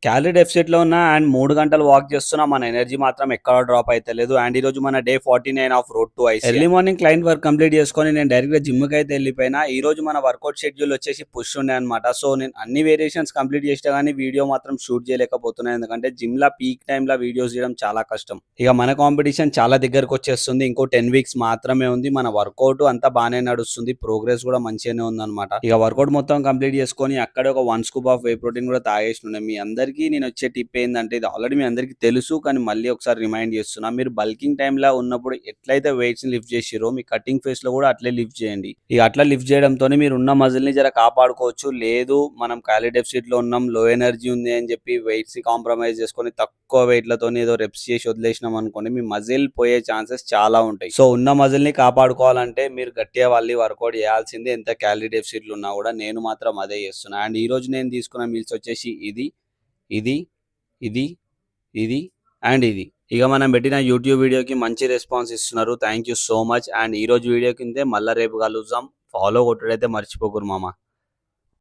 Calorie డెఫిసిట్‌లో ఉన్నా and 3 గంటలు walk చేస్తున్నా మన ఎనర్జీ మాత్రం ఎక్కడ డ్రాప్ అయితలేదు. అండ్ ఈరోజు మన day 49 of road to ICI. Early morning client work complete చేసుకొని నేను డైరెక్ట్‌గా జిమ్‌కైతే ఎళ్ళిపోయినా. ఈరోజు మన వర్కౌట్ షెడ్యూల్ వచ్చేసి పుష్ ఉండే అనమాట. సో, నేను అన్ని వేరియేషన్స్ కంప్లీట్ చేసినా గానీ వీడియో మాత్రం షూట్ చేయలేకపోతున్నా. ఎందుకంటే జిమ్‌ల పీక్ టైమ్‌ల వీడియోస్ తీయడం చాలా కష్టం. ఇక మన కాంపిటీషన్ చాలా దగ్గరకొచ్చేస్తుంది. ఇంకో 10 వీక్స్ మాత్రమే ఉంది. మన వర్కౌట్ అంతా బానే నడుస్తుంది. ప్రోగ్రెస్ కూడా మంచిగానే ఉందన్నమాట. ఇక వర్కౌట్ మొత్తం కంప్లీట్ చేసుకొని అక్కడే ఒక 1 స్కూప్ ఆఫ్ వే ప్రోటీన్ కూడా తాగేసినుండే. మీ అందరికీ నేను వచ్చే టిప్ ఏందంటే ఇది ఆల్రెడీ మీ అందరికీ తెలుసు. కానీ మళ్ళీ ఒకసారి రిమైండ్ చేస్తున్నా. మీరు బల్కింగ్ టైమ్‌లో ఉన్నప్పుడు ఎట్లయితే వెయిట్స్‌ని లిఫ్ట్ చేసిర్రో మీ కటింగ్ ఫేస్‌లో కూడా అట్లే లిఫ్ట్ చేయండి. ఇక అట్లా లిఫ్ట్ చేయడంతోనే మీరున్న మజిల్‌ని జర కాపాడుకోవచ్చు. లేదు మనం క్యాలరీ డెఫిసిట్‌లో ఉన్నాం, లో ఎనర్జీ ఉంది అని చెప్పి వెయిట్స్‌ని కాంప్రమైజ్ చేసుకొని తక్కువ వెయిట్‌లతోని ఏదో రెప్స్ చేసి వదిలేసినాం అనుకోండి మీ మజిల్ పోయే ఛాన్సెస్ చాలా ఉంటాయి. సో ఉన్న మజిల్‌ని కాపాడుకోవాలంటే మీరు గట్టిగా మళ్ళీ వర్కౌట్ చేయాల్సిందే ఎంత క్యాలరీ డెఫిసిట్‌లు ఉన్నా కూడా. నేను మాత్రం అదే చేస్తున్నా. అండ్ ఈరోజు నేను తీసుకున్న మీల్స్ వచ్చేసి ఇది, ఇది, ఇది, ఇది అండ్ ఇది. ఇక మనం పెట్టిన యూట్యూబ్ వీడియోకి మంచి రెస్పాన్స్ ఇస్తున్నారు. Thank you so much. And ఈరోజు వీడియో కిందే మళ్ళా రేపు కలుద్దాం. ఫాలో కొట్టుడైతే మర్చిపోకుర్రు మామ.